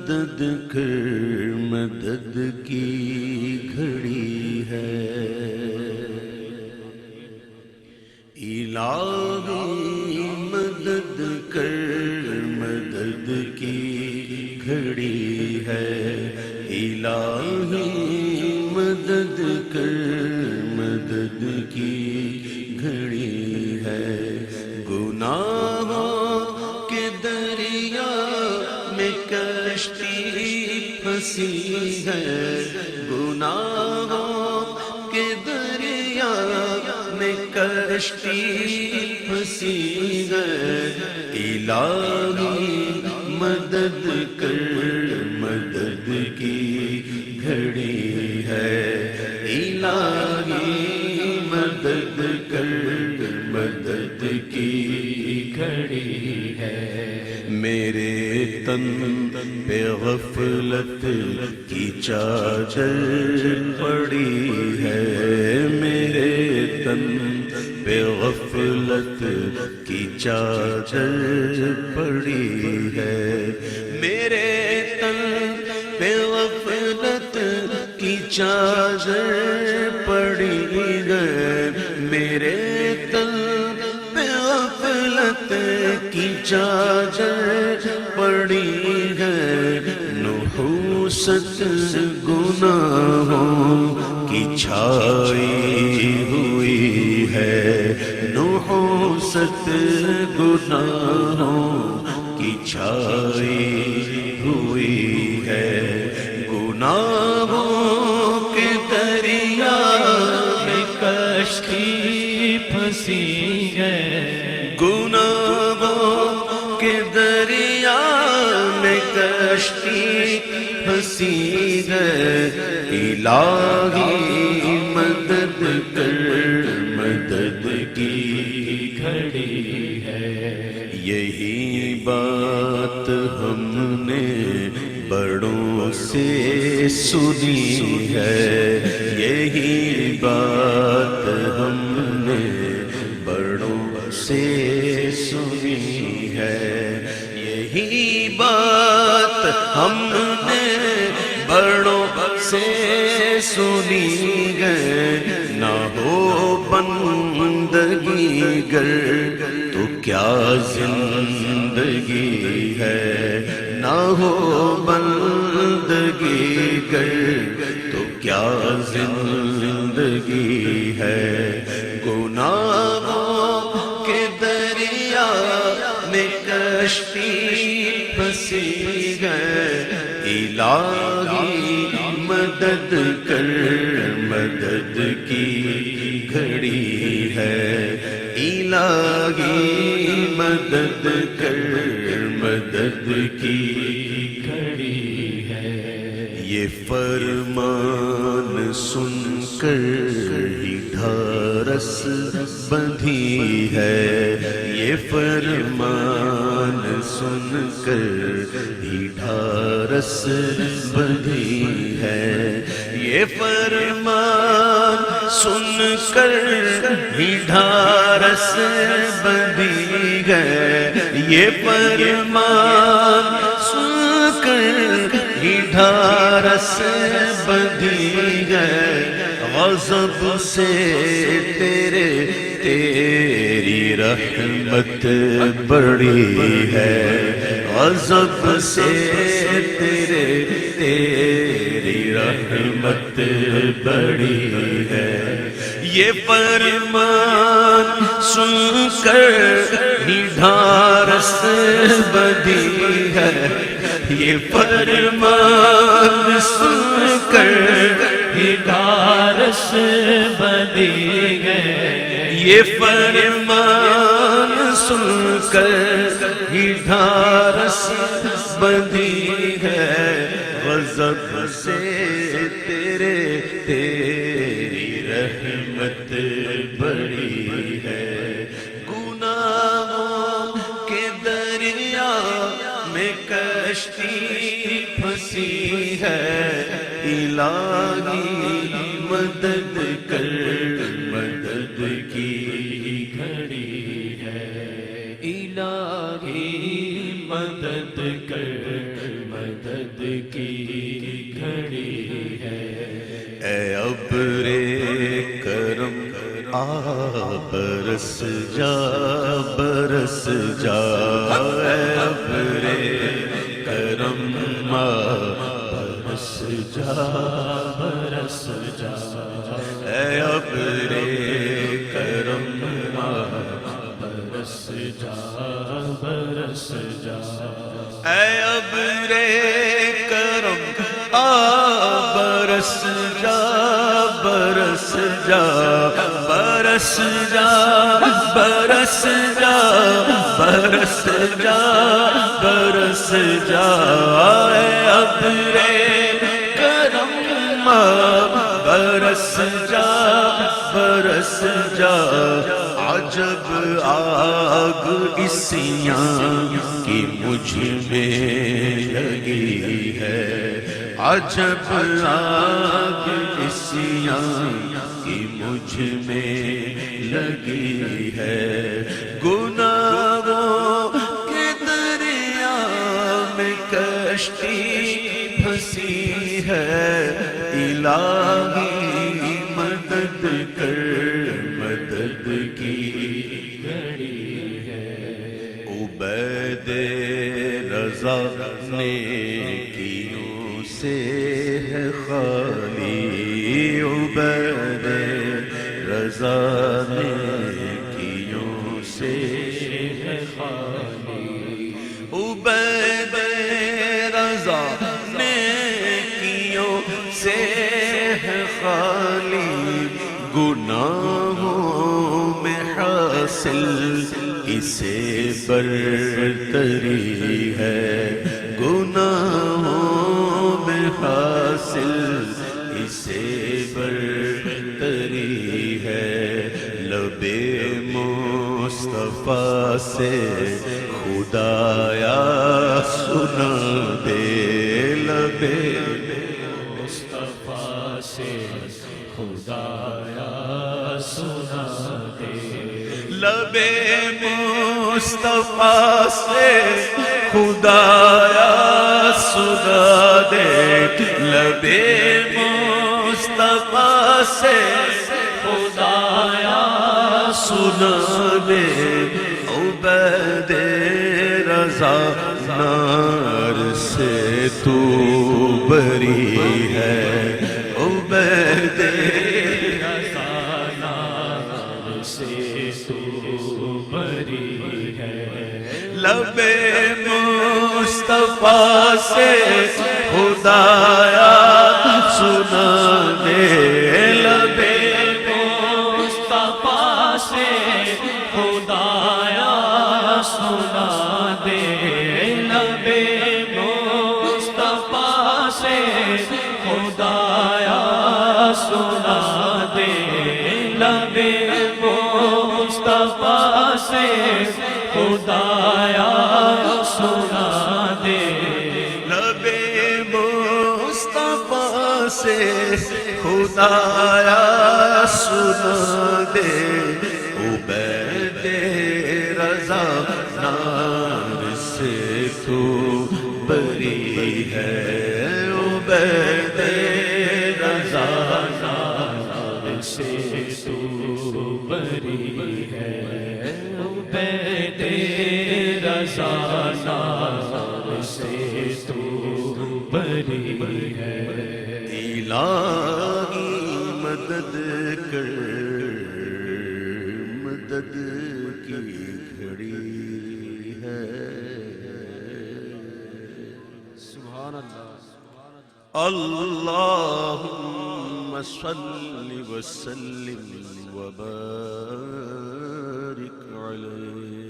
مدد کر مدد کی گھڑی ہے، الہی مدد کر مدد کی گھڑی ہے، الہی مدد کر مدد کی گھڑی ہے، گناہوں کے دریا میں کشتی پھنسی ہے، گناہوں کے دریا میں کشتی پھنسی ہے، الہی مدد کر مدد کی گھڑی ہے، الہی مدد کر مدد کی گھڑی ہے، میرے تن پہ غفلت کی چادر پڑی ہے، میرے تن پہ غفلت کی چادر پڑی ہے، میرے تن پہ غفلت کی چادر پڑی ہے، میرے تن پہ غفلت کی چادر پڑی ہے، نحوست گناہوں کی چھائی ہوئی ہے، نحوست گناہوں کی چھائی ہوئی ہے، گناہوں کے دریا میں کشتی پھنسی ہے، گناہوں کے دریا میں کشتی پھنسی ہے، الہی مدد کر مدد کی گھڑی ہے، یہی بات ہم نے بڑوں سے سنی ہے، یہی بات ہم نے بڑوں سے سنی ہے، یہی بات ہم نے بڑوں سے سنی ہے، نہ ہو بندگی گر تو کیا زندگی ہے، نہ ہو بندگی گر تو کیا زندگی ہے، گناہوں کے دریا میں کشتی پھنسی ہے، الہی مدد کر مدد کی گھڑی ہے، الہی مدد کر مدد کی گھڑی ہے، یہ فرمان سن کر ہی ڈھارس بندھی ہے، یہ فرمان سن کر ہی ڈھارس بندھی ہے، یہ فرمان سن کر ہی ڈھارس بندھی ہے، یہ فرمان سن کر ہی ڈھارس بندھی ہے، غضب سے تیری رحمت بڑی ہے، غضب سے تیری رحمت بڑی ہے، یہ فرمان سن کر ہی ڈھارس بندھی ہے، یہ فرمان سن کر ہی ڈھارس بندھی ہے، یہ فرمان سن کر ہی ڈھارس بندھی ہے، غضب سے تیری رحمت بڑی ہے، گناہوں کے دریا میں کشتی پھنسی ہے، الہی مدد کر مدد کی گھڑی ہے، الہی مدد کر مدد کی گھڑی ہے۔ اے ابر کرم آ برس جا برس جا، اے ابر کرم آ برس جا برس جا، اے ابر کرم آ برس جا برس جا، اے ابر کرم آ برس جا برس جا برس جا برس جا برس جا برس جا، اے ابر کرم برس جا برس جا، عجب آگ عصیاں کی مجھ میں لگی ہے، عجب آگ عصیاں کی مجھ میں لگی ہے، گناہوں کے دریا میں کشتی پھنسی ہے، الہی مدد کر مدد کی گھڑی ہے۔ عبید رضا نیکیوں سے ہے خالی، عبید رضا نیکیوں سے ہے خالی، عبید رضا نیکیوں سے ہے خالی، گناہوں میں حاصل اسے برتری ہے، گناہوں میں حاصل اسے برتری ہے، لب مصطفیٰ سے خدایا سنا دے، لب مصطفیٰ سے خدایا سنا دے، لب مصطفیٰ سے خدایا سنا دے، لب مصطفیٰ سے خدایا سنا دے، عبید رضا نار سے تو بری ہے، عبید رضا نار سے تو بری ہے، لب مصطفیٰ سے خدایا سنا دے، لب مصطفیٰ سے خدایا سنا دے، لب مصطفیٰ سے خدایا سنا دے، لب مصطفیٰ سے خدایا سنا دے، لب مصطفیٰ سے خدایا سنا دے، عبید رضا نار سے تو بری ہے، عبید رضا نار سے تو بری ہے، عبید رضا نار سے تو بری ہے، الہی مدد کر مدد کی گھڑی ہے۔ سبحان اللہ، اللہم صلی وسلم وبارک علیہ۔